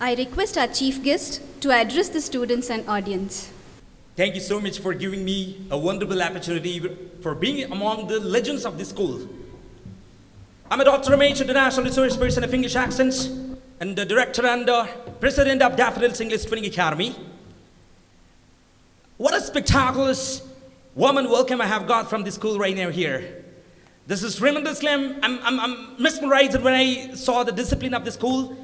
I request our chief guest to address the students and audience. Thank you so much for giving me a wonderful opportunity for being among the legends of this school. I'm a Dr. Ramesha, International Resource Person of English Accents, and the Director and President of Daffodils English Training Academy. What a spectacular warm welcome I have got from this school right now here. This is tremendously, I'm mesmerized when I saw the discipline of the school.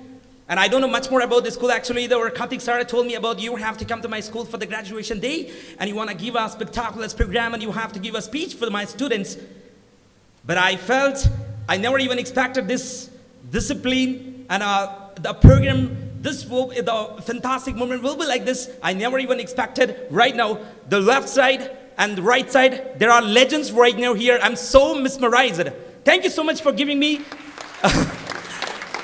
And I don't know much more about the school actually. Our Karthik sir told me about you have to come to my school for the graduation day and you want to give a spectacular program and you have to give a speech for my students. But I felt I never even expected this discipline and the program, the fantastic moment will be like this. I never even expected. Right now, the left side and the right side, there are legends right now here. I'm so mesmerized. Thank you so much for giving me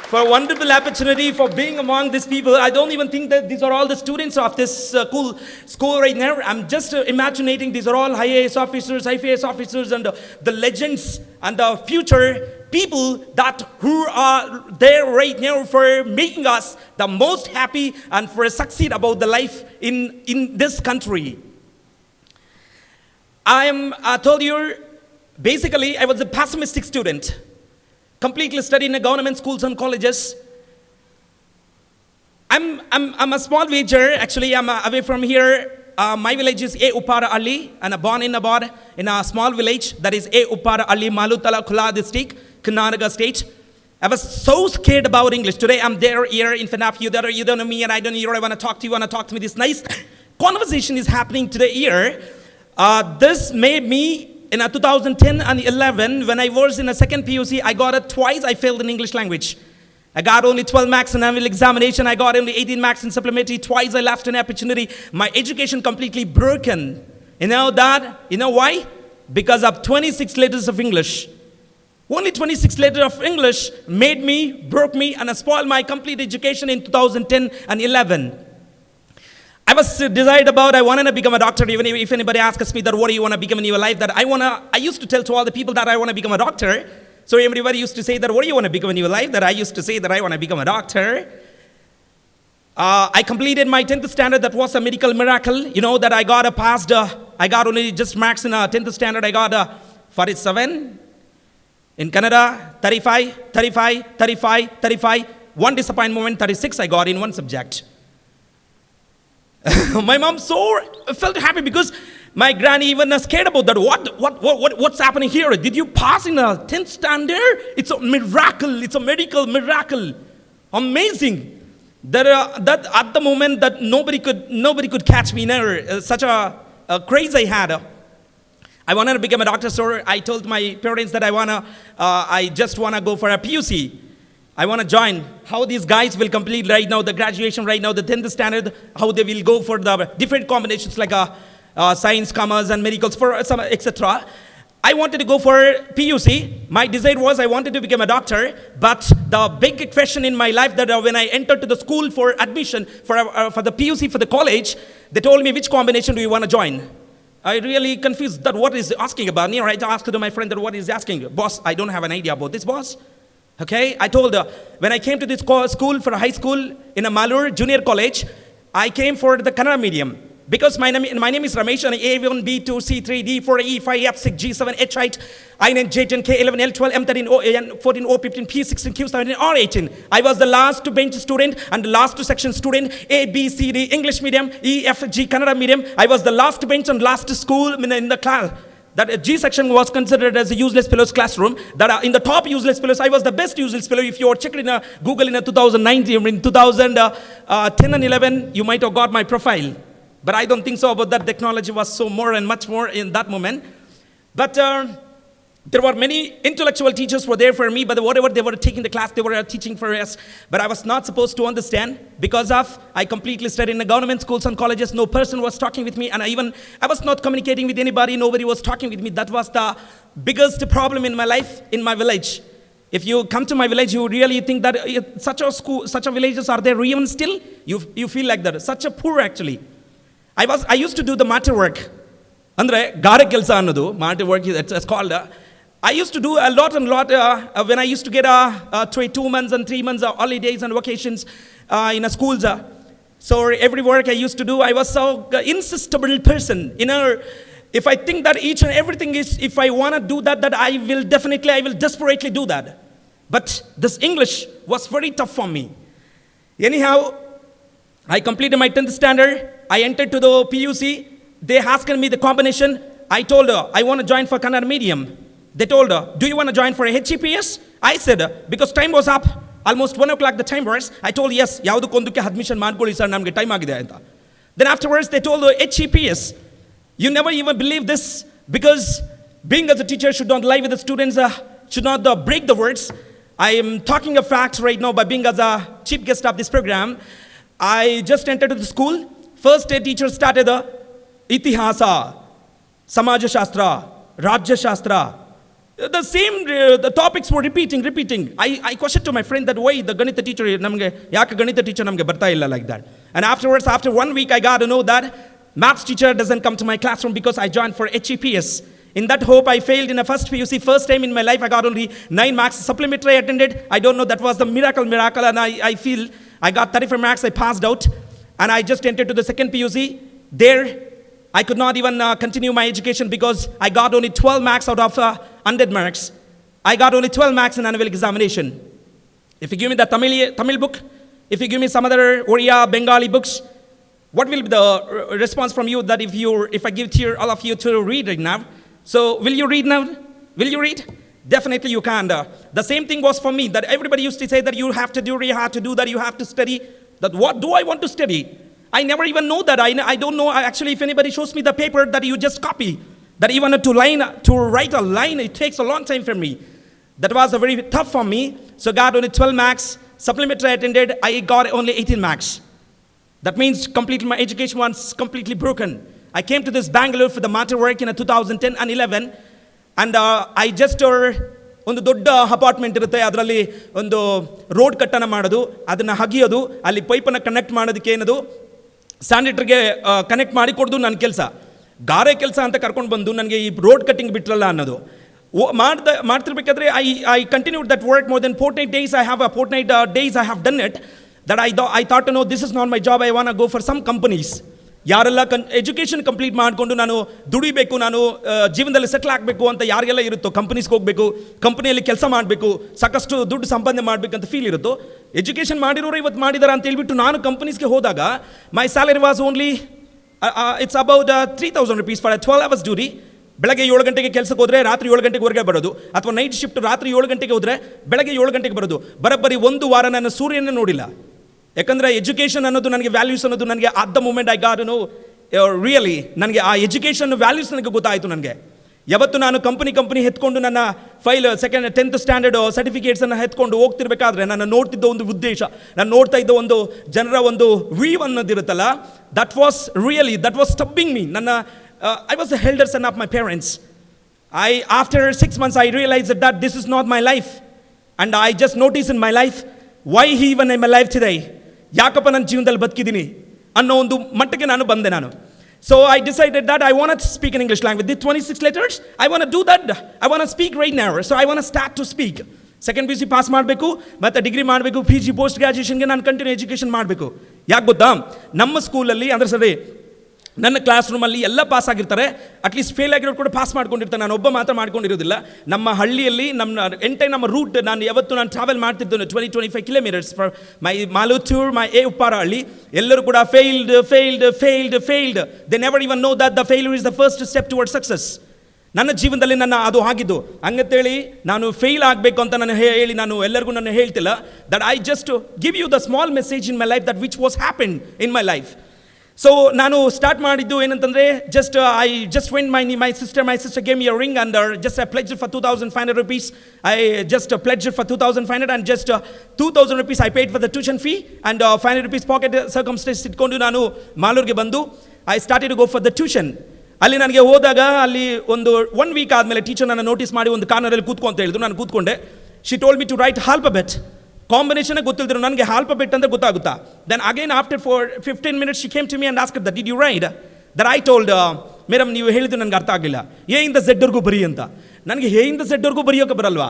for a wonderful opportunity for being among these people. I don't even think that these are all the students of this school right now. I'm just imagining these are all IAS officers, IPS officers, and the legends and the future people who are there right now for making us the most happy and for succeed about the life in this country. I told you, basically, I was a pessimistic student. Completely studied in government schools and colleges. I'm a small villager. Actually, I'm away from here. My village is A. Uppara Ali, and I'm born in a small village that is A. Uppara Ali, Malutala Kula district, Karnataka state. I was so scared about English. Today, I'm there here in front of you. You don't know me, and I don't know you. I want to talk to you. Want to talk to me. This nice conversation is happening today here. This made me. In 2010 and 11, when I was in a second PUC, I got it twice. I failed in English language. I got only 12 marks in annual examination. I got only 18 marks in supplementary. Twice I left an opportunity. My education completely broken. You know that? You know why? Because of 26 letters of English. Only 26 letters of English broke me, and spoiled my complete education in 2010 and 11. I was decided about I wanted to become a doctor. Even if anybody asks me that what do you want to become in your life, that I used to tell to all the people that I want to become a doctor. So everybody used to say that what do you want to become in your life, that I used to say that I want to become a doctor. I completed my 10th standard. That was a medical miracle. You know that I got I got only just marks in 10th standard. I got 47. In Canada, 35, 35, 35, 35. One disappointment, 36 I got in one subject. My mom felt happy because my granny even scared about that. What's happening here? Did you pass in a 10th standard? It's a miracle. It's a medical miracle. Amazing. That at the moment that nobody could catch me never. Such a craze I had. I wanted to become a doctor, so I told my parents that I just wanna go for a PUC. I want to join. How these guys will complete right now, the graduation right now, the 10th standard, how they will go for the different combinations like science, commerce, and medicals, for some, etc. I wanted to go for PUC. My desire was I wanted to become a doctor, but the big question in my life that when I entered to the school for admission, for the PUC, for the college, they told me which combination do you want to join. I really confused that what is asking about. I asked to my friend that what is asking. Boss, I don't have an idea about this, boss. Okay, I told her, when I came to this school for a high school in a Malur Junior College, I came for the Kannada medium. Because my name is Ramesha, and A1, B2, C3, D4, E5, F6, G7, H8, I9, J10, K11, L12, M13, O14, O15, P16, Q17, R18. I was the last bench student and the last section student, A, B, C, D, English medium, E, F, G, Kannada medium. I was the last bench and last school in the class. That G section was considered as a useless fellows classroom. That in the top useless fellows, I was the best useless fellow. If you checked in Google in 2019, in 2010 and 11, you might have got my profile. But I don't think so about that. Technology was so more and much more in that moment. But there were many intellectual teachers were there for me, but whatever they were taking the class, they were teaching for us. But I was not supposed to understand because I completely studied in the government schools and colleges. No person was talking with me, and I was not communicating with anybody. Nobody was talking with me. That was the biggest problem in my life, in my village. If you come to my village, you really think that such a villages are there even still? You feel like that. Such a poor actually. I used to do the matter work. Andre, gare kelsa annadu, matter work, it's called. I used to do a lot when I used to get 2 months and 3 months holidays and vacations in a schools. So every work I used to do, I was so insistible person. If I think that each and everything is, if I want to do that I will desperately do that. But this English was very tough for me. Anyhow, I completed my 10th standard. I entered to the PUC. They asked me the combination. I told her, I want to join for Kannada medium. They told her, do you want to join for a HEPS? I said, because time was up, almost 1 o'clock the time was, I told yes, ಯಾವುದಕ್ಕೊಂದಕ್ಕೆ admission ಮಾಡ್ಕೊಳ್ಳಿ sir, ನಮಗೆ time ಆಗಿದೆ ಅಂತ. Then afterwards they told her HEPS. You never even believe this, because being as a teacher should not lie with the students, should not break the words. I am talking a fact right now by being as a chief guest of this program. I just entered the school. First day teacher started the Itihasa, Samaja Shastra, Rajya Shastra. The same the topics were repeating. I questioned to my friend that why the Ganita teacher, yaka Ganita teacher namge barta illa like that. And afterwards, after 1 week, I got to know that maths teacher doesn't come to my classroom because I joined for HEPS. In that hope, I failed in a first PUC. First time in my life, I got only 9 marks. Supplementary I attended. I don't know, that was the miracle. And I feel I got 35 marks. I passed out. And I just entered to the second PUC. There, I could not even continue my education because I got only 12 marks out of 100 marks. I got only 12 marks in annual examination. If you give me the Tamil book, if you give me some other Oriya, Bengali books, what will be the response from you that if I give to all of you to read right now? So will you read now? Will you read? Definitely you can. The same thing was for me, that everybody used to say that you have to do that, you have to study. That what do I want to study? I never even know that. I don't know. Actually, if anybody shows me the paper that you just copy, that even to write a line, it takes a long time for me. That was very tough for me. So got only 12 marks. Supplementary I attended, I got only 18 marks. That means completely my education was completely broken. I came to this Bangalore for the matter work in 2010 and 11. And I just ಒಂದು ದೊಡ್ಡ apartment ಇರುತ್ತೆ, ಅದರಲ್ಲಿ ಒಂದು road ಕಟ್ಟನ ಮಾಡೋದು, ಅದನ್ನು ಹಗಿಯೋದು, ಅಲ್ಲಿ ಪೈಪನ್ನು connect ಮಾಡೋದಕ್ಕೆ ಏನದು ಸ್ಯಾನಿಟರಿಗೆ ಕನೆಕ್ಟ್ ಮಾಡಿ ಕೊಡೋದು ನನ್ನ ಕೆಲಸ. ಗಾರೆ ಕೆಲಸ ಅಂತ ಕರ್ಕೊಂಡು ಬಂದು ನನಗೆ ಈ ರೋಡ್ ಕಟ್ಟಿಂಗ್ ಬಿಟ್ರಲ್ಲ ಅನ್ನೋದು ಮಾಡ್ತಿರ್ಬೇಕಾದ್ರೆ I continued that work more then 48 days. I have 48 days I have done it. That I thought to know this is not my job. I want to go for some companies. ಯಾರೆಲ್ಲ education complete ಮಾಡಿಕೊಂಡು ನಾನು ದುಡಿಬೇಕು, ನಾನು ಜೀವನದಲ್ಲಿ settle ಆಗಬೇಕು ಅಂತ ಯಾರಿಗೆಲ್ಲ ಇರುತ್ತೋ, ಕಂಪನೀಸ್ಗೆ ಹೋಗಬೇಕು, ಕಂಪನಿಯಲ್ಲಿ ಕೆಲಸ ಮಾಡಬೇಕು, ಸಾಕಷ್ಟು ದುಡ್ಡು ಸಂಪಾದನೆ ಮಾಡಬೇಕಂತ ಫೀಲ್ ಇರುತ್ತೋ, ಎಜುಕೇಷನ್ ಮಾಡಿರೋರು ಇವತ್ತು ಮಾಡಿದಾರೆ ಅಂತ ಹೇಳ್ಬಿಟ್ಟು ನಾನು ಕಂಪನೀಸ್ಗೆ ಹೋದಾಗ my salary was only it's about 3,000 rupees for 12 hours duty. ಬೆಳಗ್ಗೆ 7 ಗಂಟೆಗೆ ಕೆಲಸಕ್ಕೆ ಹೋದರೆ ರಾತ್ರಿ 7 ಗಂಟೆಗೆ ಹೊರಗೆ ಬರೋದು, ಅಥವಾ ನೈಟ್ ಶಿಫ್ಟ್ ರಾತ್ರಿ 7 ಗಂಟೆಗೆ ಹೋದರೆ ಬೆಳಗ್ಗೆ 7 ಗಂಟೆಗೆ ಬರೋದು. ಬರೋಬ್ಬರಿ 1 ವಾರ ನಾನು ಸೂರ್ಯನ ನೋಡಿಲ್ಲ. ಯಾಕಂದರೆ ಎಜುಕೇಷನ್ ಅನ್ನೋದು ನನಗೆ, ವ್ಯಾಲ್ಯೂಸ್ ಅನ್ನೋದು ನನಗೆ at the moment I got no really, ನನಗೆ ಆ ಎಜುಕೇಷನ್ ವ್ಯಾಲ್ಯೂಸ್ ನನಗೆ ಗೊತ್ತಾಯಿತು. ನನಗೆ ಯಾವತ್ತು ನಾನು ಕಂಪನಿ ಎತ್ಕೊಂಡು ನನ್ನ ಫೈಲ್ 10th ಸ್ಟ್ಯಾಂಡರ್ಡ್ ಸರ್ಟಿಫಿಕೇಟ್ಸನ್ನು ಎತ್ಕೊಂಡು ಹೋಗ್ತಿರ್ಬೇಕಾದ್ರೆ ನಾನು ನೋಡ್ತಿದ್ದ ಒಂದು ಉದ್ದೇಶ, ನಾನು ನೋಡ್ತಾ ಇದ್ದ ಒಂದು ಜನರ ಒಂದು ವ್ಯೂ ಅನ್ನೋದಿರುತ್ತಲ್ಲ, that was stubbing me. I was the elder son of my parents. After 6 months, I realized that this is not my life. And I just noticed in my life, why even I'm alive today? ಯಾಕಪ್ಪ ನನ್ನ ಜೀವನದಲ್ಲಿ ಬದುಕಿದ್ದೀನಿ ಅನ್ನೋ ಒಂದು ಮಟ್ಟಿಗೆ ನಾನು ಬಂದೆ ನಾನು. So I decided that I want to speak in English language. The 26 letters, I want to do that. I want to speak right now. So I want to start to speak. Second PUC pass ಮಾಡಬೇಕು, ಮತ್ತು degree ಮಾಡಬೇಕು, PG post ಗ್ರ್ಯಾಜುಯೇಷನ್ಗೆ ನಾನು continue education ಮಾಡಬೇಕು. ಯಾಕೆ ಗೊತ್ತಾ, ನಮ್ಮ ಸ್ಕೂಲಲ್ಲಿ ಅಂದರೆ ಸರಿ ನನ್ನ ಕ್ಲಾಸ್ ರೂಮಲ್ಲಿ ಎಲ್ಲ ಪಾಸ್ ಆಗಿರ್ತಾರೆ, ಅಟ್ಲೀಸ್ಟ್ ಫೇಲ್ ಆಗಿರೋರು ಕೂಡ ಪಾಸ್ ಮಾಡ್ಕೊಂಡಿರ್ತಾರೆ, ನಾನು ಒಬ್ಬ ಮಾತ್ರ ಮಾಡ್ಕೊಂಡಿರೋದಿಲ್ಲ. ನಮ್ಮ ಹಳ್ಳಿಯಲ್ಲಿ ನಮ್ಮ ರೂಟ್ ನಾನು ಟ್ರಾವೆಲ್ ಮಾಡ್ತಿದ್ದೇನೆ 20-25 kilometers ಫಾರ್ ಮೈ ಮಾಲೂತೂರ್, ಮೈ ಉಪ್ಪಾರ ಹಳ್ಳಿ. ಎಲ್ಲರೂ ಕೂಡ failed. They never even know that the failure is the first step toward success. ನನ್ನ ಜೀವನದಲ್ಲಿ ಅದು ಆಗಿದ್ದು ಹಂಗಂತೇಳಿ ನಾನು ಫೇಲ್ ಆಗಬೇಕು ಅಂತ ನಾನು ಎಲ್ಲರಿಗೂ ನಾನು ಹೇಳ್ತಿಲ್ಲ. That I just give you the small message in my life that which was happen in my life. So ನಾನು ಸ್ಟಾರ್ಟ್ ಮಾಡಿದ್ದು ಏನಂತಂದರೆ, I just went my sister gave me a ring and just I pledge for 2,500 rupees. I just pledge for 2,500 and just 2,000 rupees I paid for the tuition fee and 500 rupees pocket circumstance ಇಟ್ಕೊಂಡು ನಾನು ಮಾಲೂರಿಗೆ ಬಂದು I started to go for the tuition. ಅಲ್ಲಿ ನನಗೆ ಹೋದಾಗ ಅಲ್ಲಿ ಒಂದು 1 week ಆದಮೇಲೆ ಟೀಚರ್ ನನ್ನ ನೋಟಿಸ್ ಮಾಡಿ ಒಂದು ಕಾರ್ನರಲ್ಲಿ ಕೂತ್ಕೊ ಅಂತ ಹೇಳಿದ್ರು. ನಾನು ಕೂತ್ಕೊಂಡೆ. She told me to write alphabet. Combination ಗೊತ್ತಿಲ್ದ್ರು ನನಗೆ ಆಲ್ಫಬೆಟ್ ಅಂದ್ರೆ ಗೊತ್ತಾಗುತ್ತಾ. Then again after 15 minutes she came to me and asked that did you write? That I told madam ನೀವು ಹೇಳಿದ್ದು ನನಗೆ ಅರ್ಥ ಆಗಲಿಲ್ಲ, ಎ ಇಂದ ಝೆಡ್ವರೆಗೂ ಬರೀ ಅಂತ. ನನಗೆ ಎ ಇಂದ ಝೆಡ್ವರೆಗೂ ಬರೆಯೋಕೆ ಬರಲ್ವಾ,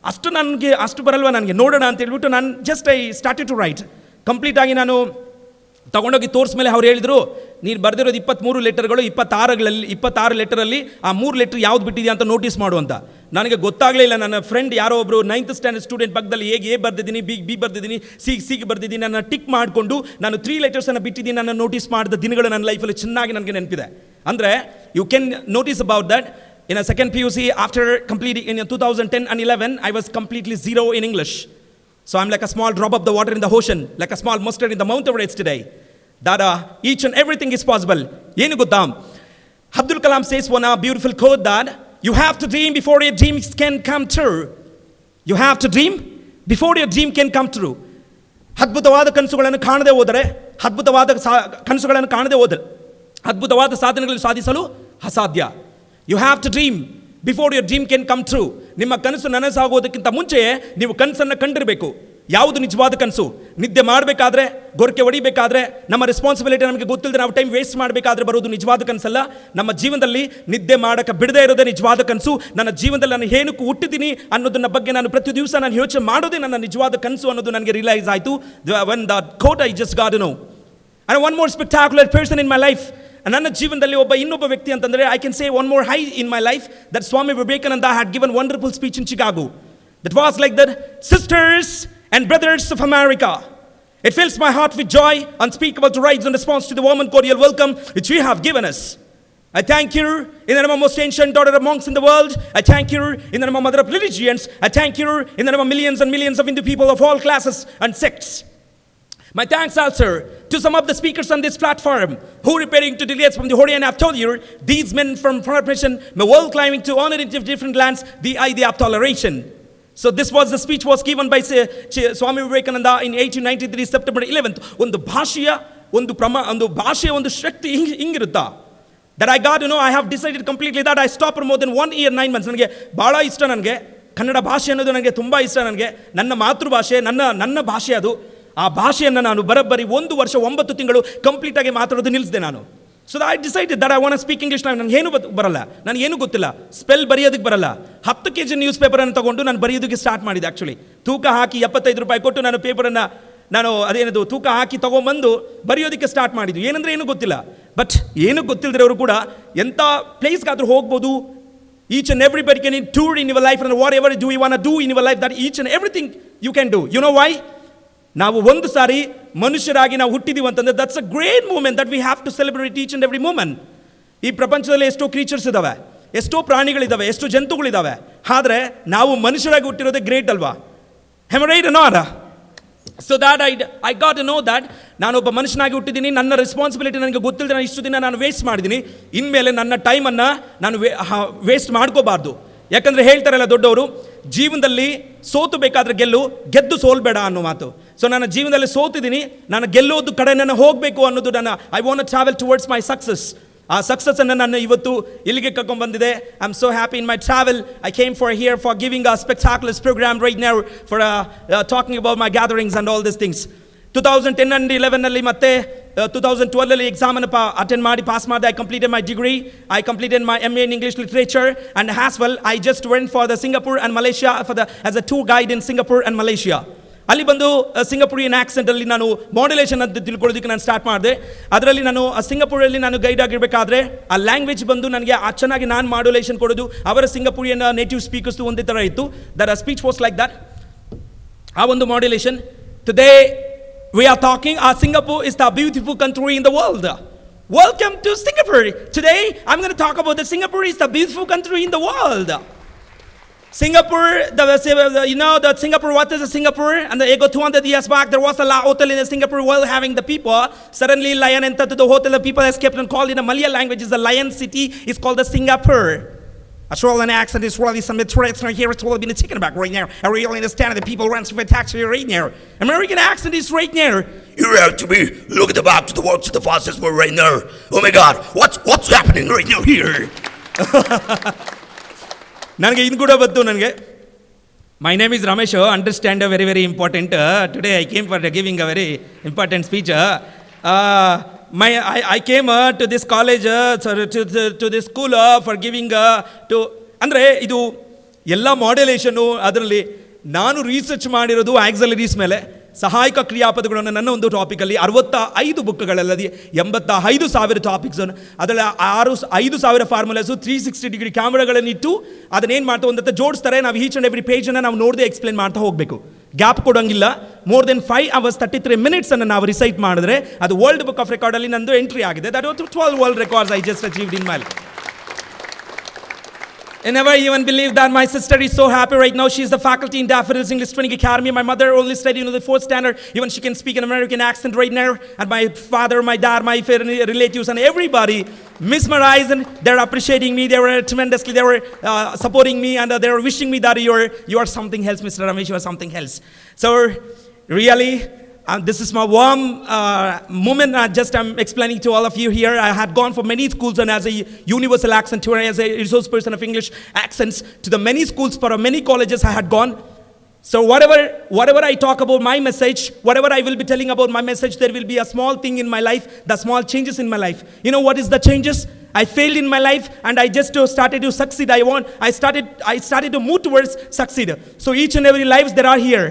ಅಷ್ಟು ಬರಲ್ವಾ ನನಗೆ, ನೋಡೋಣ ಅಂತ ಹೇಳ್ಬಿಟ್ಟು ನಾನು just I started to write. ಕಂಪ್ಲೀಟಾಗಿ ನಾನು ತೊಗೊಂಡೋಗಿ ತೋರಿಸ್ಮೇಲೆ ಅವ್ರು ಹೇಳಿದರು, ನೀನು ಬರೆದಿರೋದು 23 ಲೆಟರ್ಗಳು, 26 ಲೆಟರಲ್ಲಿ ಆ 3 ಲೆಟರ್ ಯಾವ್ದು ಬಿಟ್ಟಿದೆಯಾ ಅಂತ ನೋಟಿಸ್ ಮಾಡು ಅಂತ. ನನಗೆ ಗೊತ್ತಾಗಲೇ ಇಲ್ಲ. ನನ್ನ ಫ್ರೆಂಡ್ ಯಾರೋ ಒಬ್ಬರು 9th ಸ್ಟ್ಯಾಂಡರ್ಡ್ ಸ್ಟೂಡೆಂಟ್ ಪಕ್ಕದಲ್ಲಿ ಎ ಬರ್ದಿದ್ದೀನಿ, ಬಿ ಬರ್ದಿದ್ದೀನಿ, ಸಿಗೆ ಬರ್ದಿದ್ದೀನಿ, ನನ್ನ ಟಿಕ್ ಮಾಡಿಕೊಂಡು ನಾನು 3 ಲೆಟರ್ಸನ್ನು ಬಿಟ್ಟಿದ್ದೀನಿ, ನನ್ನ ನೋಟಿಸ್ ಮಾಡಿದ ದಿನಗಳು ನನ್ನ ಲೈಫಲ್ಲಿ ಚೆನ್ನಾಗಿ ನನಗೆ ನೆನಪಿದೆ. ಅಂದರೆ you can notice about that. In a second PUC, after completing in 2010 and 11, I was completely zero in English. So I'm like a small drop of the water in the ocean, like a small mustard in the Mount Everest today. That each and everything is possible. Yenu gotta? Abdul Kalam says one beautiful quote that you have to dream before your dreams can come true. You have to dream before your dream can come true. ಅದ್ಭುತವಾದ ಕನಸುಗಳನ್ನು ಕಾಣದೆ ಹೋದರೆ, ಅದ್ಭುತವಾದ ಸಾಧನೆಗಳನ್ನು ಸಾಧಿಸಲು ಅಸಾಧ್ಯ. You have to dream before your dream can come true. ನಿಮ್ಮ ಕನಸು ನನಸಾಗೋದಕ್ಕಿಂತ ಮುಂಚೆಯೇ ನೀವು ಕನಸನ್ನು ಕಂಡಿರಬೇಕು. ಯಾವುದು ನಿಜವಾದ ಕನಸು? ನಿದ್ದೆ ಮಾಡಬೇಕಾದ್ರೆ, ಗೊರಕೆ ಹೊಡಿಬೇಕಾದ್ರೆ, ನಮ್ಮ ರೆಸ್ಪಾನ್ಸಿಬಿಲಿಟಿ ನಮಗೆ ಗೊತ್ತಿಲ್ಲದೆ ನಾವು ಟೈಮ್ ವೇಸ್ಟ್ ಮಾಡಬೇಕಾದ್ರೆ ಬರೋದು ನಿಜವಾದ ಕನಸಲ್ಲ. ನಮ್ಮ ಜೀವನದಲ್ಲಿ ನಿದ್ದೆ ಮಾಡೋಕ್ಕೆ ಬಿಡದೇ ಇರೋದೇ ನಿಜವಾದ ಕನಸು. ನನ್ನ ಜೀವನದಲ್ಲಿ ನಾನು ಏನಕ್ಕೂ ಹುಟ್ಟಿದ್ದೀನಿ ಅನ್ನೋದನ್ನ ಬಗ್ಗೆ ನಾನು ಪ್ರತಿ ದಿವಸ ನಾನು ಯೋಚನೆ ಮಾಡೋದೇ ನನ್ನ ನಿಜವಾದ ಕನಸು ಅನ್ನೋದು ನನಗೆ ರಿಯಲೈಸ್ ಆಯಿತು. when the quote I just got to know. And one more spectacular person in my life. ನನ್ನ ಜೀವನದಲ್ಲಿ ಇನ್ನೊಬ್ಬ ವ್ಯಕ್ತಿ ಅಂತಂದರೆ, I can say one more high in my life, that Swami Vivekananda had given wonderful speech in Chicago. That was like that, sisters and brothers of America, it fills my heart with joy unspeakable to rise in response to the warm and cordial welcome which you have given us. I thank you in the name of most ancient daughter of monks in the world. I thank you in the name of mother of religions. I thank you in the name of millions and millions of Hindu people of all classes and sects. My thanks also to some of the speakers on this platform who are preparing to delegates from the Orient. I've told you, these men from profession, my world climbing to honor in different lands, the idea of toleration. So this was the speech was given by Swami Vivekananda in 1893 September 11th. ಒಂದು ಭಾಷೆಯ ಒಂದು ಶಕ್ತಿ ಹಿಂಗಿರುತ್ತಾ, that I got to know, I have decided completely that I stopped for more than 1 year 9 months. ನನಗೆ ಭಾಳ ಇಷ್ಟ, ನನಗೆ ಕನ್ನಡ ಭಾಷೆ ಅನ್ನೋದು ನನಗೆ ತುಂಬ ಇಷ್ಟ. ನನಗೆ ನನ್ನ ಮಾತೃಭಾಷೆ, ನನ್ನ ಭಾಷೆ ಅದು. ಆ ಭಾಷೆಯನ್ನು ನಾನು ಬರೋಬ್ಬರಿ 1 ವರ್ಷ 9 ತಿಂಗಳು ಕಂಪ್ಲೀಟಾಗಿ ಮಾತಾಡೋದು ನಿಲ್ಲಿಸಿದೆ ನಾನು. So I decided that I want to speak English. ನನಗೆ ಏನು ಬರಲ್ಲ, ನನಗೇನು ಗೊತ್ತಿಲ್ಲ, ಸ್ಪೆಲ್ ಬರೆಯೋದಕ್ಕೆ ಬರಲ್ಲ. 10 kg ನ್ಯೂಸ್ ಪೇಪರನ್ನು ತೊಗೊಂಡು ನಾನು ಬರೆಯೋದಕ್ಕೆ ಸ್ಟಾರ್ಟ್ ಮಾಡಿದೆ. ಆ್ಯಕ್ಚುಲಿ ತೂಕ ಹಾಕಿ 75 ರೂಪಾಯಿ ಕೊಟ್ಟು ನಾನು ಪೇಪರನ್ನು ಅದೇನದು ತೂಕ ಹಾಕಿ ತೊಗೊಂಬಂದು ಬರೆಯೋದಕ್ಕೆ ಸ್ಟಾರ್ಟ್ ಮಾಡಿದ್ದು. ಏನಂದರೆ ಏನೂ ಗೊತ್ತಿಲ್ಲ. ಬಟ್ ಏನೂ ಗೊತ್ತಿಲ್ಲದಿರೋರು ಕೂಡ ಎಂಥ ಪ್ಲೇಸ್ಗಾದರೂ ಹೋಗ್ಬೋದು. Each and everybody can tour in your life, whatever do you want to do in your life, that each and everything you can do. You know why? ನಾವು ಒಂದು ಸಾರಿ ಮನುಷ್ಯರಾಗಿ ನಾವು ಹುಟ್ಟಿದೀವಿ ಅಂತಂದರೆ that's a great moment that we have to celebrate each and every moment. ಈ ಪ್ರಪಂಚದಲ್ಲಿ ಎಷ್ಟೋ ಕ್ರೀಚರ್ಸ್ ಇದ್ದಾವೆ, ಎಷ್ಟೋ ಪ್ರಾಣಿಗಳಿದ್ದಾವೆ, ಎಷ್ಟೋ ಜಂತುಗಳಿದ್ದಾವೆ. ಆದರೆ ನಾವು ಮನುಷ್ಯರಾಗಿ ಹುಟ್ಟಿರೋದೇ ಗ್ರೇಟ್ ಅಲ್ವಾ? Am I right or not? So that I got to know that ನಾನೊಬ್ಬ ಮನುಷ್ಯನಾಗಿ ಹುಟ್ಟಿದ್ದೀನಿ. ನನ್ನ ರೆಸ್ಪಾನ್ಸಿಬಿಲಿಟಿ ನನಗೆ ಗೊತ್ತಿಲ್ಲದೆ ನಾನು ಇಷ್ಟು ದಿನ ನಾನು ವೇಸ್ಟ್ ಮಾಡಿದ್ದೀನಿ. ಇನ್ಮೇಲೆ ನನ್ನ ಟೈಮನ್ನು ನಾನು ವೇಸ್ಟ್ ಮಾಡ್ಕೋಬಾರ್ದು. ಯಾಕಂದರೆ ಹೇಳ್ತಾರಲ್ಲ ದೊಡ್ಡವರು, ಜೀವನದಲ್ಲಿ ಸೋತು ಬೇಕಾದರೆ ಗೆದ್ದು ಸೋಲ್ಬೇಡ ಅನ್ನೋ ಮಾತು. ಸೊ ನನ್ನ ಜೀವನದಲ್ಲಿ ಸೋತಿದ್ದೀನಿ, ನಾನು ಗೆಲ್ಲೋದು ಕಡೆ ನಾನು ಹೋಗಬೇಕು ಅನ್ನೋದು I want to travel towards my success. ಆ ಸಕ್ಸಸ್ಸನ್ನು ನಾನು ಇವತ್ತು ಇಲ್ಲಿಗೆ ಕರ್ಕೊಂಡ್ಬಂದಿದೆ. I am so happy in my travel. I came for giving a spectacular programme right now for talking about my gatherings and all this things. 2010 and 11 ಮತ್ತೆ 2012 ಎಕ್ಸಾಮನ್ನು attend ಮಾಡಿ pass ಮಾಡಿದೆ. I completed my degree. I completed my MA in English literature and as well I just went for the Singapore and Malaysia as a tour guide in Singapore and Malaysia. ಅಲ್ಲಿ ಬಂದು ಸಿಂಗಪುರಿಯನ್ ಆ್ಯಕ್ಸೆಂಟಲ್ಲಿ ನಾನು modulation ಅಂತ ತಿಳ್ಕೊಳ್ಳೋದಕ್ಕೆ ನಾನು start ಮಾಡಿದೆ. ಅದರಲ್ಲಿ ನಾನು ಸಿಂಗಪುರಲ್ಲಿ ನಾನು ಗೈಡ್ ಆಗಿರಬೇಕಾದ್ರೆ ಆ ಲ್ಯಾಂಗ್ವೇಜ್ ಬಂದು ನನಗೆ ಚೆನ್ನಾಗಿ ನಾನು ಮಾಡ್ಯುಲೇಷನ್ ಕೊಡೋದು ಅವರ ಸಿಂಗಪುರಿಯನ್ ನೇಟಿವ್ ಸ್ಪೀಕರ್ಸ್ದು ಒಂದೇ ಥರ ಇತ್ತು. That speech was like that. ಆ ಒಂದು modulation. Today we are talking, Singapore is the beautiful country in the world. Welcome to Singapore. Today I'm going to talk about that Singapore is the beautiful country in the world. Singapore, you know that Singapore, what is a Singapore? And the ego 200 years back, there was a hotel in Singapore while having the people. Suddenly lion entered to the hotel, the people escaped and called in a Malay language, is the lion city, is called the Singapore. Australian accent is really some threats right here. It's all been taken back right now. I really understand that people run for taxi right now. American accent is right now. You have to be look at the back to the world to the fastest move right now. Oh my God, what's happening right now here? ನನಗೆ ಇದು ಕೂಡ ಬಂತು ನನಗೆ. My name is Ramesha. Understand a very important. Today I came for giving a very important speech. I came to this college, to this school for giving to ಅಂದರೆ ಇದು ಎಲ್ಲ modulation ಅದರಲ್ಲಿ ನಾನು ರಿಸರ್ಚ್ ಮಾಡಿರೋದು ಆಕ್ಸಲರೀಸ್ ಮೇಲೆ ಸಹಾಯಕ ಕ್ರಿಯಾಪದಗಳನ್ನು ನನ್ನ ಒಂದು ಟಾಪಿಕಲ್ಲಿ 65 ಬುಕ್ಗಳಲ್ಲಿ 85,000 ಟಾಪಿಕ್ಸ್ ಅದರಲ್ಲಿ 5,000 ಫಾರ್ಮುಲಾಸು 360 ಡಿಗ್ರಿ ಕ್ಯಾಮ್ರಾಗಳನ್ನಿಟ್ಟು ಅದನ್ನೇನು ಮಾಡ್ತಾ ಒಂದತ್ತ ಜೋಡಿಸ್ತಾರೆ. ನಾವು ಈಚ್ ಆ್ಯಂಡ್ ಎವ್ರಿ ಪೇಜನ್ನು ನಾವು ನೋಡದೆ ಎಕ್ಸ್ಪ್ಲೇನ್ ಮಾಡ್ತಾ ಹೋಗಬೇಕು, gap ಕೊಡೋಂಗಿಲ್ಲ. more than 5 hours 33 minutes ಅನ್ನು ನಾವು ರಿಸೈಟ್ ಮಾಡಿದ್ರೆ ಅದು ವರ್ಲ್ಡ್ ಬುಕ್ ಆಫ್ ರೆಕಾರ್ಡಲ್ಲಿ ನಂದು ಎಂಟ್ರಿ ಆಗಿದೆ. That was 12 world records I just achieved in my life. I never even believed that my sister is so happy right now. She is the faculty in Daffodils English Training Academy. My mother only studied in the 4th standard. Even she can speak an American accent right now. And my father, my dad, my relatives and everybody mesmerized, and they're appreciating me. They were tremendously, they were supporting me, and they were wishing me that you are something else, Mr. Ramesh, you are something else. So really, this is my warm moment. I'm explaining to all of you here. I had gone for many schools and as a universal accent tutor, as a resource person of English accents to the many schools, for many colleges I had gone. So whatever I talk about my message, whatever I will be telling about my message, there will be a small thing in my life, the small changes in my life. You know what is the changes? I failed in my life and I just started to succeed. I started to move towards succeed. So each and every lives that are here,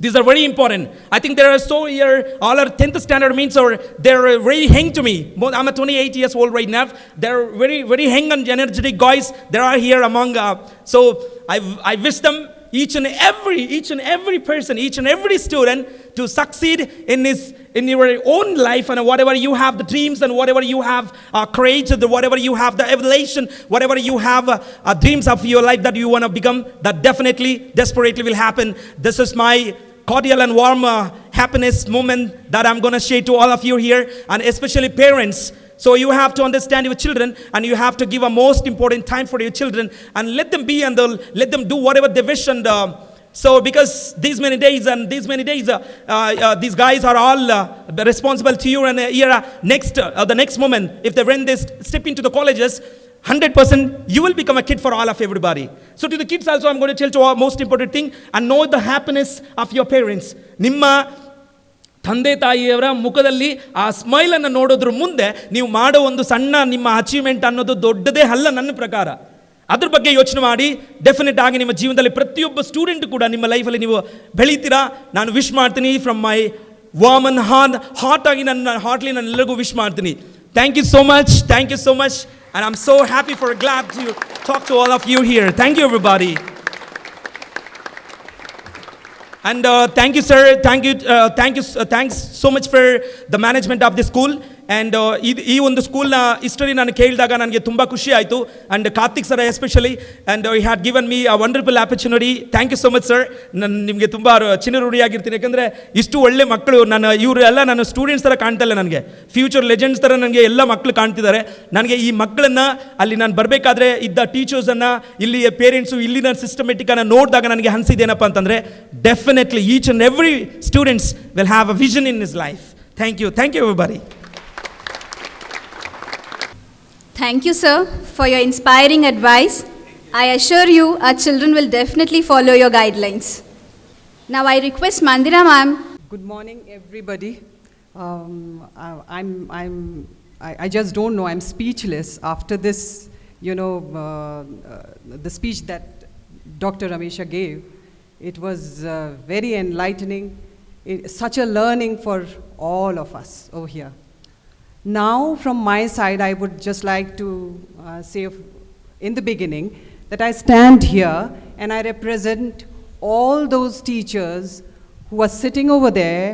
these are very important. I think they are so here, all our 10th standard means, or they're very hang to me. I'm a 28 years old right now. They're very, very hang and energetic guys. They are here among, so I wish them, each and every person, each and every student to succeed in your own life, and whatever you have the dreams and whatever you have created, whatever you have the evolution, whatever you have dreams of your life that you want to become, that definitely, desperately will happen. This is my cordial and warm happiness moment that I'm going to share to all of you here, and especially parents. So you have to understand your children, and you have to give a most important time for your children, and let them be, and let them do whatever they wish. And so because these many days, these guys are all responsible to you. And the next moment, if when they step into the colleges, 100% you will become a kid for all of everybody. So to the kids also, I'm going to tell you our most important thing, and know the happiness of your parents. Nimma ತಂದೆ ತಾಯಿಯವರ ಮುಖದಲ್ಲಿ ಆ ಸ್ಮೈಲನ್ನು ನೋಡೋದ್ರ ಮುಂದೆ ನೀವು ಮಾಡೋ ಒಂದು ಸಣ್ಣ ನಿಮ್ಮ achievement ಅನ್ನೋದು ದೊಡ್ಡದೇ ಅಲ್ಲ ನನ್ನ ಪ್ರಕಾರ. ಅದ್ರ ಬಗ್ಗೆ ಯೋಚನೆ ಮಾಡಿ. ಡೆಫಿನೆಟ್ ಆಗಿ ನಿಮ್ಮ ಜೀವನದಲ್ಲಿ ಪ್ರತಿಯೊಬ್ಬ ಸ್ಟೂಡೆಂಟ್ ಕೂಡ ನಿಮ್ಮ ಲೈಫಲ್ಲಿ ನೀವು ಬೆಳೀತೀರಾ. ನಾನು ವಿಶ್ ಮಾಡ್ತೀನಿ from my warm and heart ಆಗಿ ಹಾರ್ಟ್ಲಿ ನಾನು ಎಲ್ಲರಿಗೂ ವಿಶ್ ಮಾಡ್ತೀನಿ. Thank you so much, thank you so much, and I'm so happy for glad to talk to all of you here. Thank you everybody. And thank you sir, thanks so much for the management of the school. And ಈ ಒಂದು ಸ್ಕೂಲ್ನ history ನಾನು ಕೇಳಿದಾಗ ನನಗೆ ತುಂಬ ಖುಷಿ ಆಯಿತು. And Karthik sir especially, and he had given me a wonderful opportunity. Thank you so much sir. ನಾನು ನಿಮಗೆ ತುಂಬ ಚಿನ್ನರುಡಿಯಾಗಿರ್ತೀನಿ, ಯಾಕಂದರೆ ಇಷ್ಟು ಒಳ್ಳೆ ಮಕ್ಕಳು ಇವರೆಲ್ಲ ನನ್ನ ಸ್ಟೂಡೆಂಟ್ಸ್ ಥರ ಕಾಣ್ತಾ ಇಲ್ಲ, ನನಗೆ ಫ್ಯೂಚರ್ ಲೆಜೆಂಡ್ಸ್ ಥರ ನನಗೆ ಎಲ್ಲ ಮಕ್ಕಳು ಕಾಣ್ತಿದ್ದಾರೆ. ನನಗೆ ಈ ಮಕ್ಕಳನ್ನು ಅಲ್ಲಿ ನಾನು ಬರಬೇಕಾದ್ರೆ ಇದ್ದ ಟೀಚರ್ಸನ್ನು, ಇಲ್ಲಿಯ ಪೇರೆಂಟ್ಸು, ಇಲ್ಲಿನ ಸಿಸ್ಟಮೆಟಿಕನ್ನು ನೋಡಿದಾಗ ನನಗೆ ಅನಿಸಿದ್ದೇನಪ್ಪ ಅಂತಂದರೆ, definitely each and every students will have a vision in his life. Thank you everybody. Thank you, sir, for your inspiring advice. I assure you our children will definitely follow your guidelines. Now I request Mandira ma'am. Good morning, everybody. I just don't know. I'm speechless after this, the speech that Dr. Ramesha gave. It was very enlightening. Such a learning for all of us over here. Now, from my side, I would just like to say in the beginning that I stand here and I represent all those teachers who are sitting over there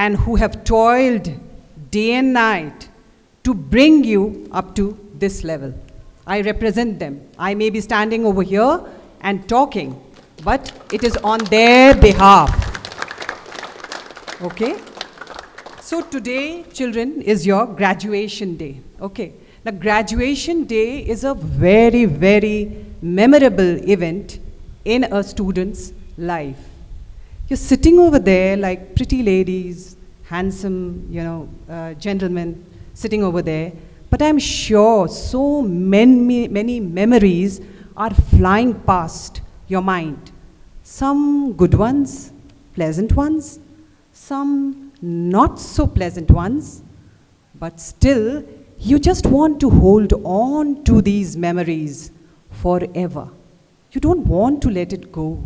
and who have toiled day and night to bring you up to this level. I represent them. I may be standing over here and talking, but it is on their behalf. Okay? So today, children, is your graduation day. Okay. Now, graduation day is a very, very memorable event in a student's life. You're sitting over there like pretty ladies, handsome, gentlemen sitting over there. But I'm sure so many memories are flying past your mind. Some good ones, pleasant ones, some not so pleasant ones, but still, you just want to hold on to these memories forever. You don't want to let it go.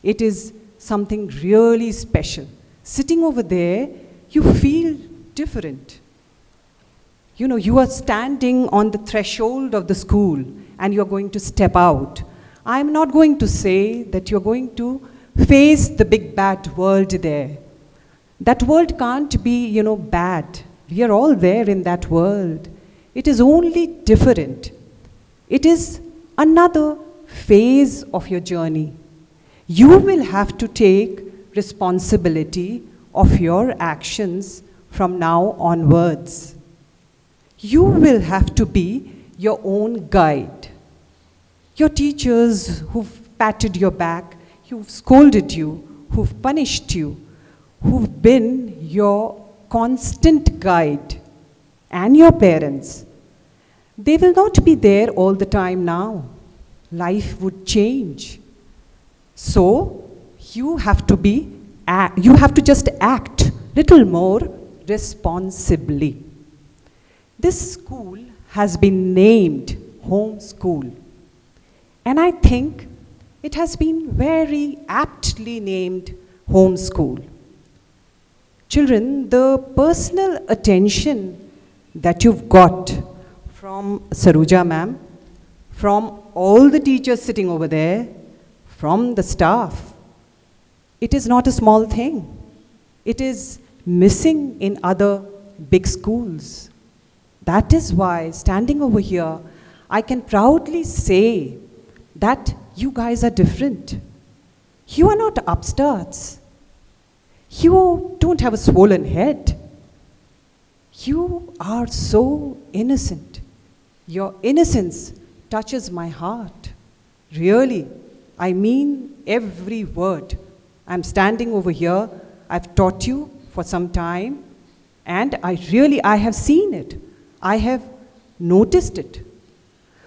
It is something really special. Sitting over there, you feel different. You know, you are standing on the threshold of the school and you're going to step out. I'm not going to say that you're going to face the big bad world there. That world can't be, bad. We are all there in that world. It is only different. It is another phase of your journey. You will have to take responsibility of your actions from now onwards. You will have to be your own guide. Your teachers who've patted your back, who've scolded you, who've punished you, who've been your constant guide, and your parents, they will not be there all the time now. Life would change. So, you have to just act little more responsibly. This school has been named Home School. And I think it has been very aptly named Home School. Children, the personal attention that you've got from Saruja ma'am, from all the teachers sitting over there, from the staff, it is not a small thing. It is missing in other big schools. That is why, standing over here, I can proudly say that you guys are different. You are not upstarts. You don't have a swollen head. You are so innocent. Your innocence touches my heart. Really, I mean every word. I'm standing over here. I've taught you for some time, and I have seen it. I have noticed it.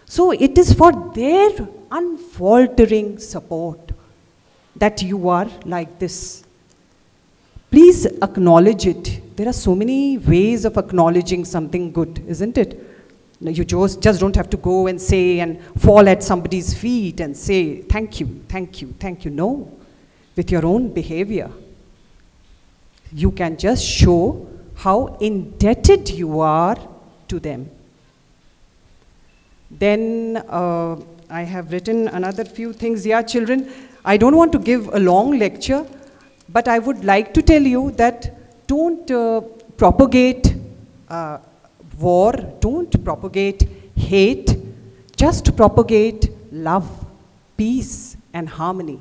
So it is for their unfaltering support that you are like this. Please acknowledge it. There are so many ways of acknowledging something good, isn't it? You just don't have to go and say and fall at somebody's feet and say, thank you, thank you, thank you. No. With your own behavior, you can just show how indebted you are to them. Then I have written another few things. Yeah, children, I don't want to give a long lecture, but I would like to tell you that don't propagate war, don't propagate hate, just propagate love, peace, and harmony.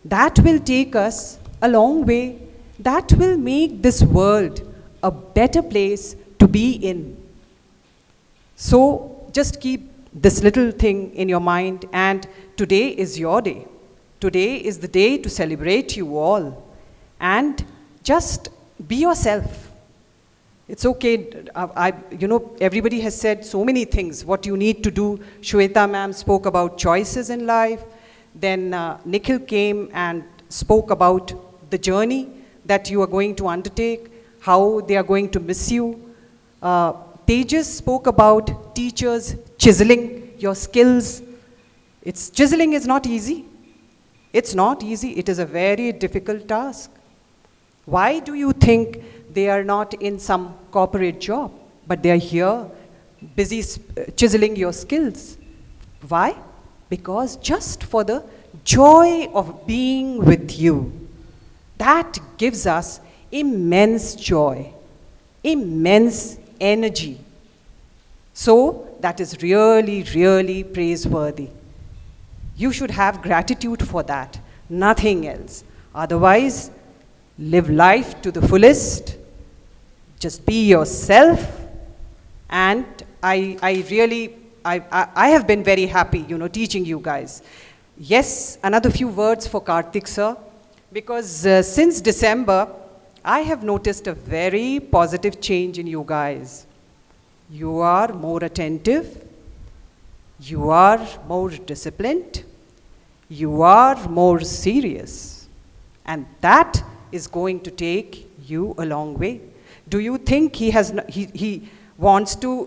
That will take us a long way. That will make this world a better place to be in. So just keep this little thing in your mind, and today is your day. Today is the day to celebrate you all, and just be yourself. It's okay. Everybody has said so many things, what you need to do. Shweta ma'am spoke about choices in life. Then Nikhil came and spoke about the journey that you are going to undertake, how they are going to miss you. Tejas spoke about teachers chiseling your skills. Chiseling is not easy. It's not easy. It is a very difficult task. Why do you think they are not in some corporate job, but they are here busy chiseling your skills? Why? Because just for the joy of being with you, that gives us immense joy, immense energy. So that is really, really praiseworthy. You should have gratitude for that, nothing else. Otherwise, live life to the fullest, just be yourself, and I have been very happy, teaching you guys. Yes, another few words for Karthik sir, because since December, I have noticed a very positive change in you guys. You are more attentive, you are more disciplined, you are more serious, and that is going to take you a long way. Do you think he wants to,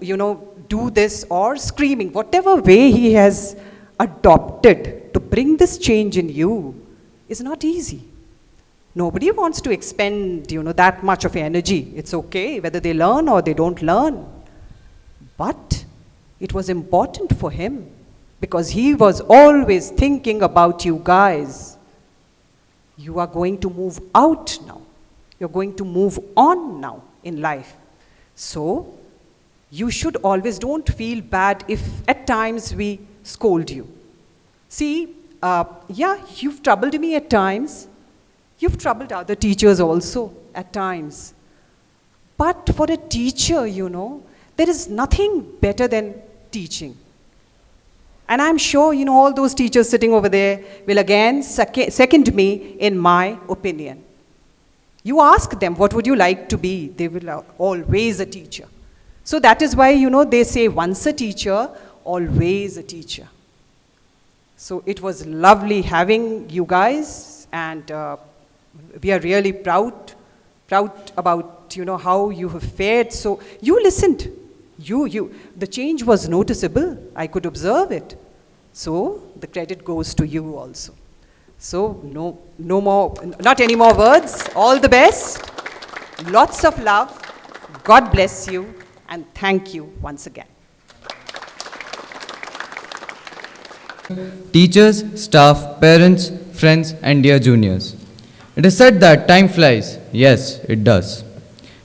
do this, or screaming? Whatever way he has adopted to bring this change in you is not easy. Nobody wants to expend, that much of energy. It's okay whether they learn or they don't learn. But it was important for him because he was always thinking about you guys. You are going to move out now. You're going to move on now in life. So, you should always, don't feel bad if at times we scold you. See, you've troubled me at times. You've troubled other teachers also at times. But for a teacher, there is nothing better than teaching. And I'm sure, all those teachers sitting over there will again second me in my opinion. You ask them, what would you like to be? They will always a teacher. So that is why, they say once a teacher, always a teacher. So it was lovely having you guys, and we are really proud about, how you have fared. So you listened. The change was noticeable. I could observe it. So the credit goes to you also. So no more, not any more words. All the best. Lots of love. God bless you. And thank you once again. Teachers, staff, parents, friends, and dear juniors. It is said that time flies. Yes, it does.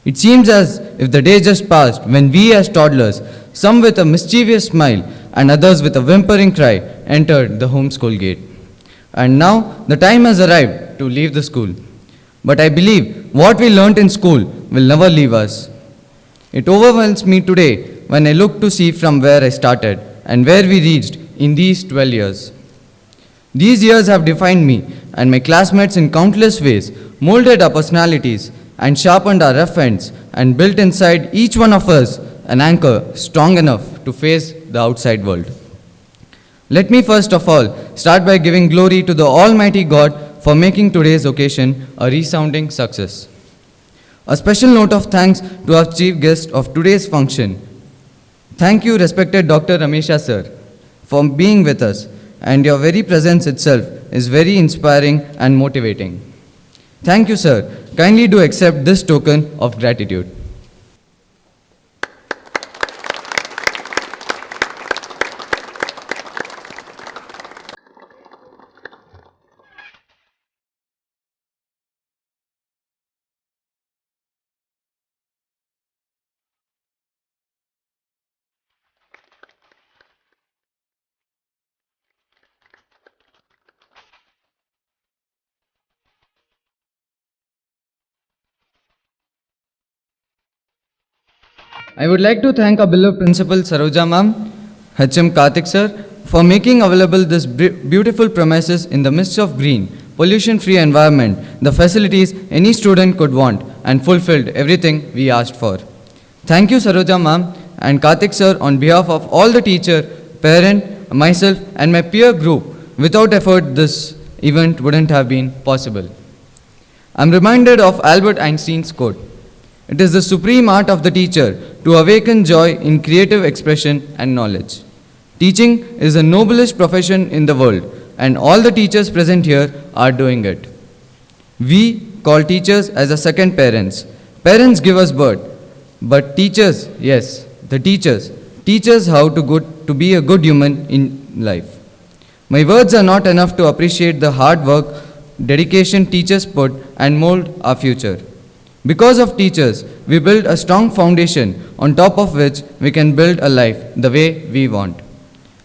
It seems as if the day just passed when we as toddlers, some with a mischievous smile and others with a whimpering cry, entered the home school gate. And now the time has arrived to leave the school. But I believe what we learnt in school will never leave us. It overwhelms me today when I look to see from where I started and where we reached in these 12 years. These years have defined me and my classmates in countless ways, molded our personalities and sharpened our rough ends, and built inside each one of us an anchor strong enough to face the outside world. Let me first of all start by giving glory to the Almighty God for making today's occasion a resounding success. A special note of thanks to our chief guest of today's function. Thank you, respected Dr. Ramesha sir, for being with us, and your very presence itself is very inspiring and motivating. Thank you, sir. Kindly do accept this token of gratitude. I would like to thank our beloved Principal Saroja ma'am, HM Karthik sir, for making available this beautiful premises in the midst of green, pollution-free environment, the facilities any student could want, and fulfilled everything we asked for. Thank you Saroja ma'am and Karthik sir on behalf of all the teacher, parent, myself and my peer group. Without effort, this event wouldn't have been possible. I'm reminded of Albert Einstein's quote. It is the supreme art of the teacher to awaken joy in creative expression and knowledge. Teaching is the noblest profession in the world, and all the teachers present here are doing it. We call teachers as a second parents. Parents give us birth, but teachers, yes, the teachers, teach us how to be a good human in life. My words are not enough to appreciate the hard work, dedication teachers put and mold our future. Because of teachers, we build a strong foundation on top of which we can build a life the way we want.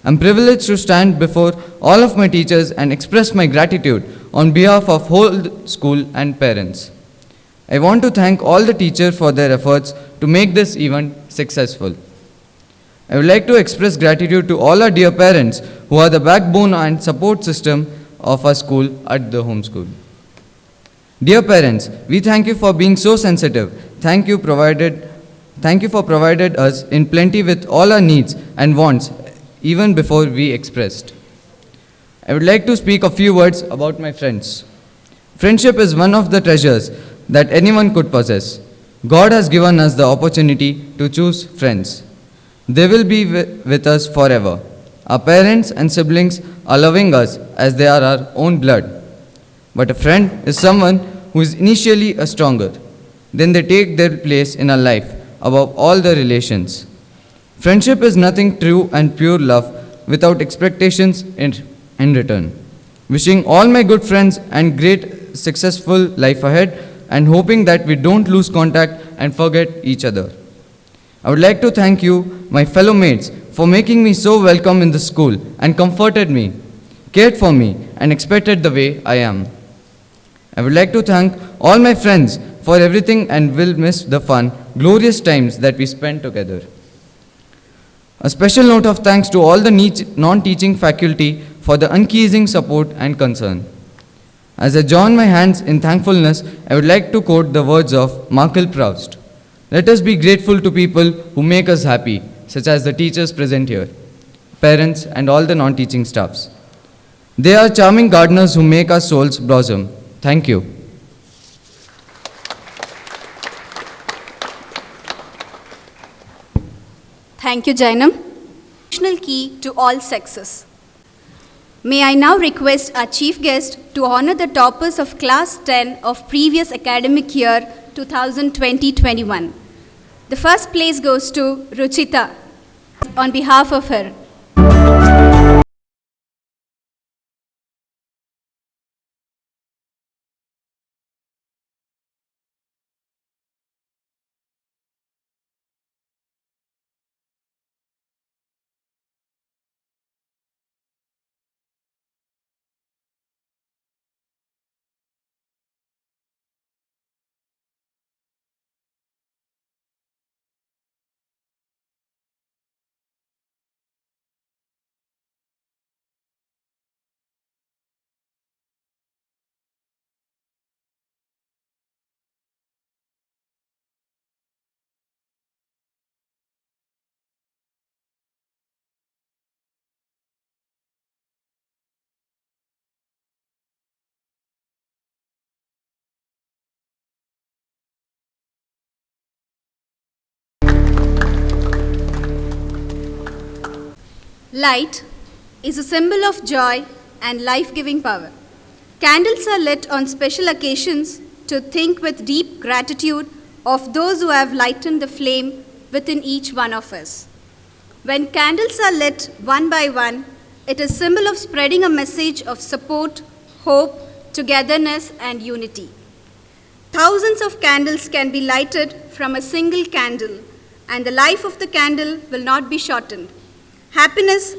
I'm privileged to stand before all of my teachers and express my gratitude on behalf of whole school and parents. I want to thank all the teachers for their efforts to make this event successful. I would like to express gratitude to all our dear parents who are the backbone and support system of our school at the home school. Dear parents, we thank you for being so sensitive. Thank you for provided us in plenty with all our needs and wants even before we expressed. I would like to speak a few words about my friends. Friendship is one of the treasures that anyone could possess. God has given us the opportunity to choose friends. They will be with us forever. Our parents and siblings are loving us as they are our own blood. But a friend is someone who is initially a stronger. Then they take their place in our life above all the relations. Friendship is nothing true and pure love without expectations in return. Wishing all my good friends and great successful life ahead and hoping that we don't lose contact and forget each other. I would like to thank you, my fellow mates, for making me so welcome in the school and comforted me, cared for me, and expected the way I am. I would like to thank all my friends for everything and will miss the fun, glorious times that we spent together. A special note of thanks to all the non-teaching faculty for the unceasing support and concern. As I join my hands in thankfulness, I would like to quote the words of Marcel Proust. Let us be grateful to people who make us happy, such as the teachers present here, parents, and all the non-teaching staffs. They are charming gardeners who make our souls blossom. Thank you. Thank you, Jainam. Motivational key to all success. May I now request our chief guest to honor the toppers of class 10 of previous academic year 2020-21. The first place goes to Ruchita on behalf of her. Light is a symbol of joy and life-giving power. Candles are lit on special occasions to think with deep gratitude of those who have lightened the flame within each one of us. When candles are lit one by one, it is a symbol of spreading a message of support, hope, togetherness, and unity. Thousands of candles can be lighted from a single candle, and the life of the candle will not be shortened. Happiness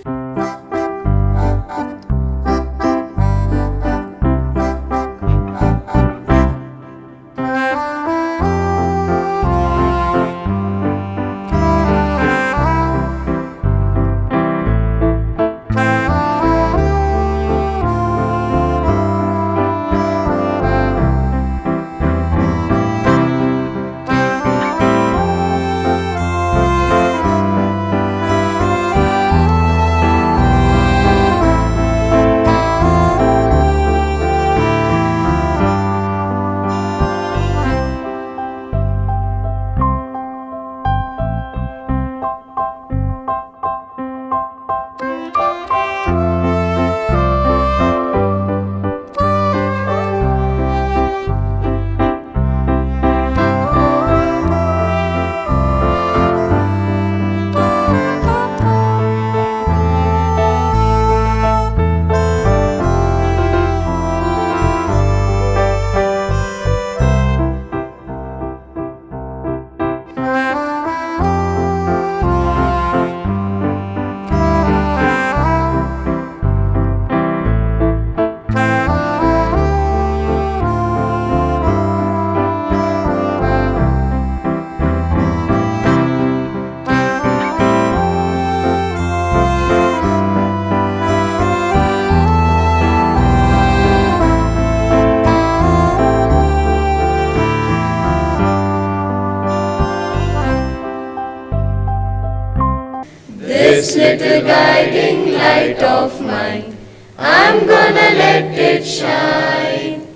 This little guiding light of mine, I'm gonna let it shine.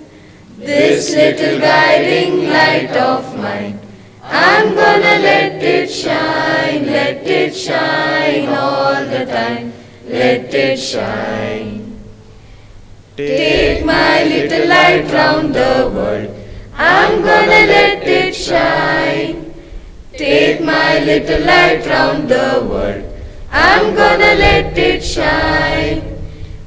This little guiding light of mine, I'm gonna let it shine all the time. Let it shine. Take my little light round the world. I'm gonna let it shine. Take my little light round the world. I'm gonna let it shine.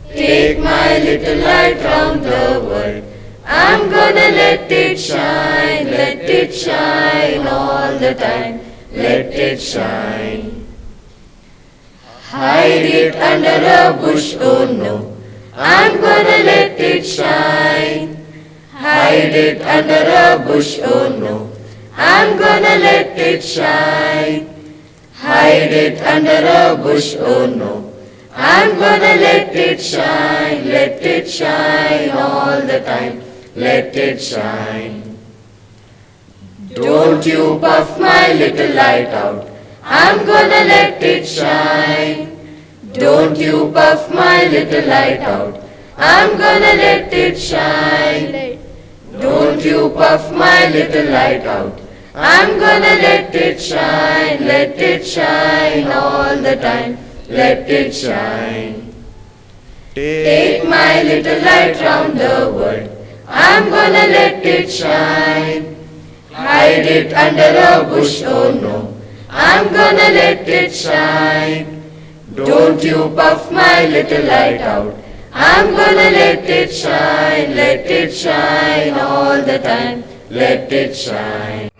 Take my little light round the world. I'm gonna let it shine all the time. Let it shine. Hide it under a bush, oh no. I'm gonna let it shine. Hide it under a bush, oh no. I'm gonna let it shine. Hide it under a bush, oh no. I'm gonna let it shine all the time. Let it shine. Don't you puff my little light out. I'm gonna let it shine. Don't you puff my little light out. I'm gonna let it shine. Don't you puff my little light out. I'm gonna let it shine all the time. Let it shine. Take my little light round the world. I'm gonna let it shine. Hide it under a bush, oh no. I'm gonna let it shine. Don't you puff my little light out. I'm gonna let it shine all the time. Let it shine.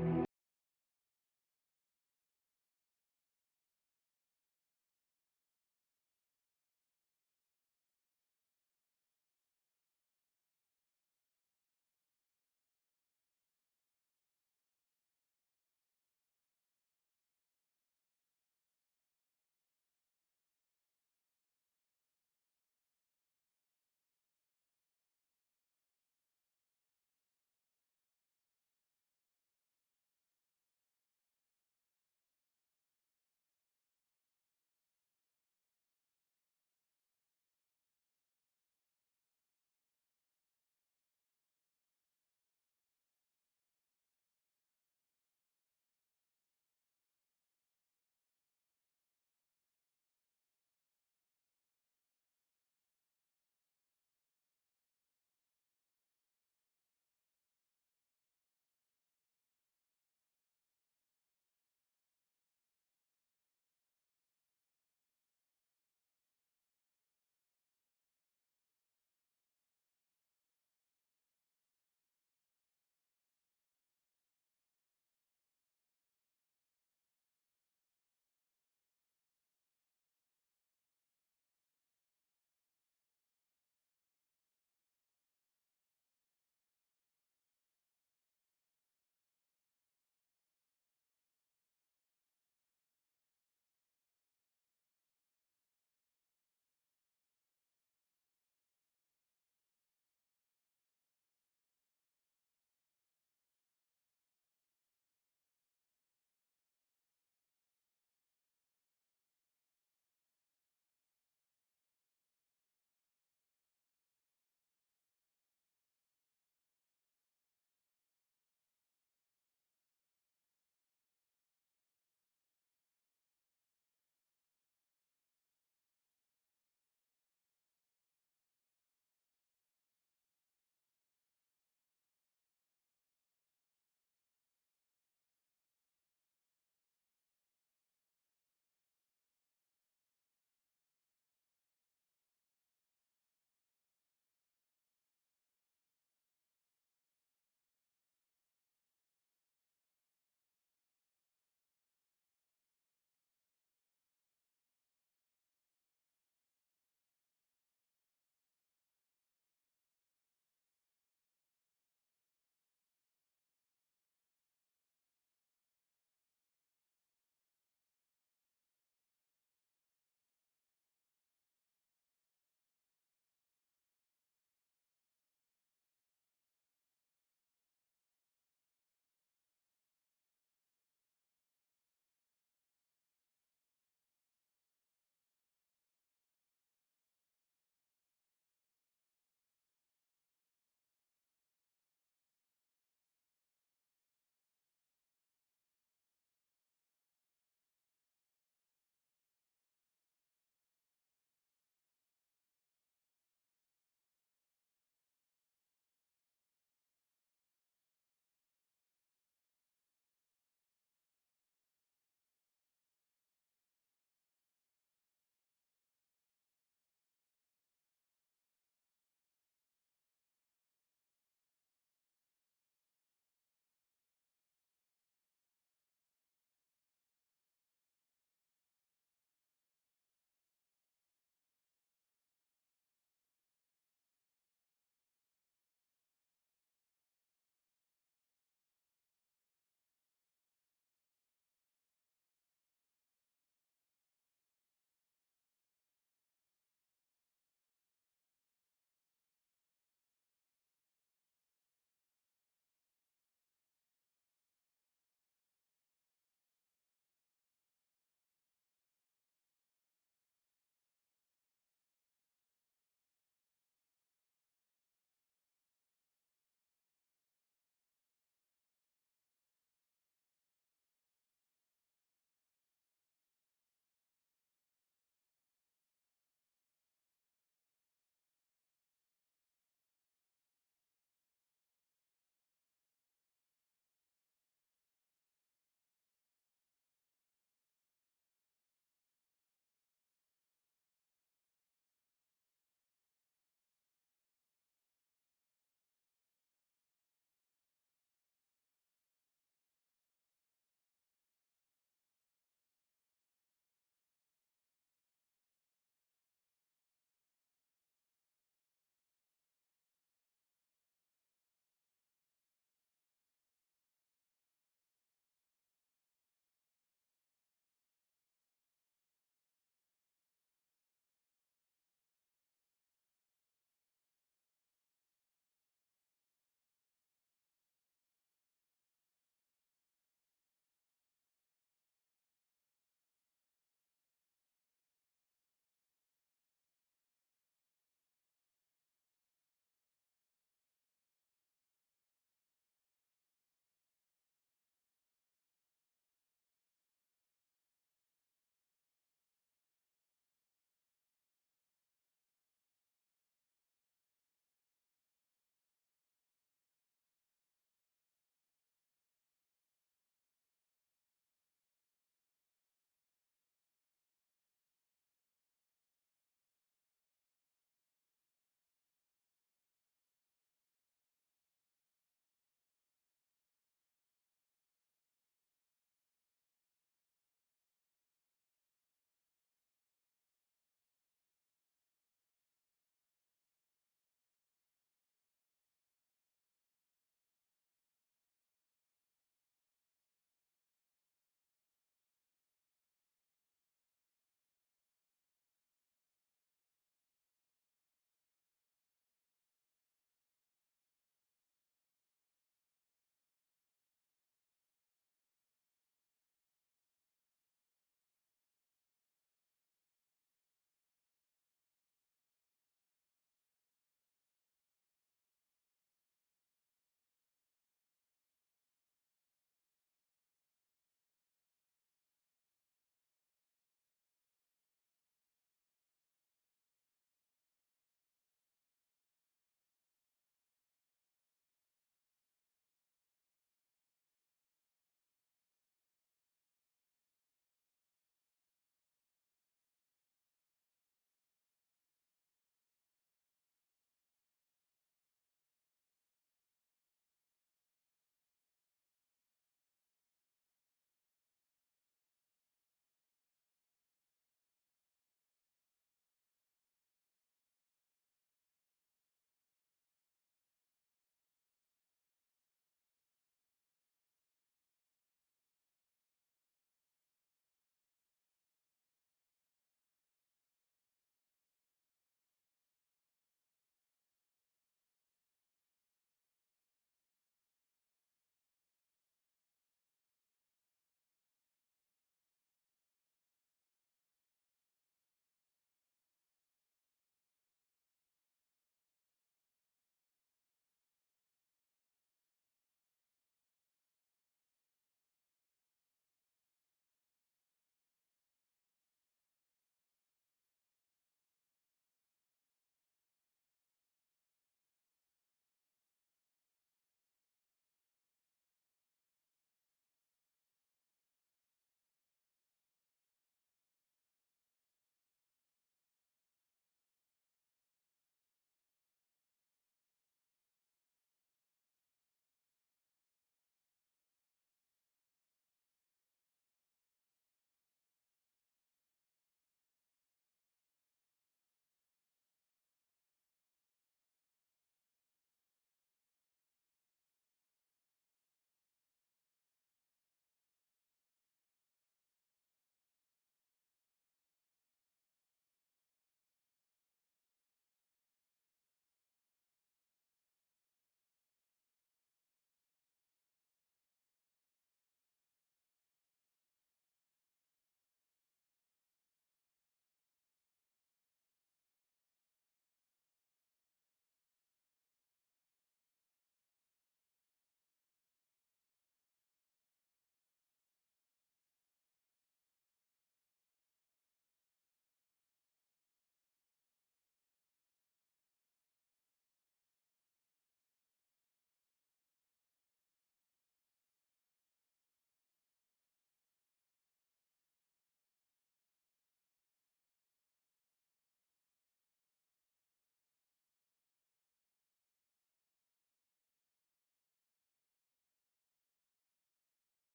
you.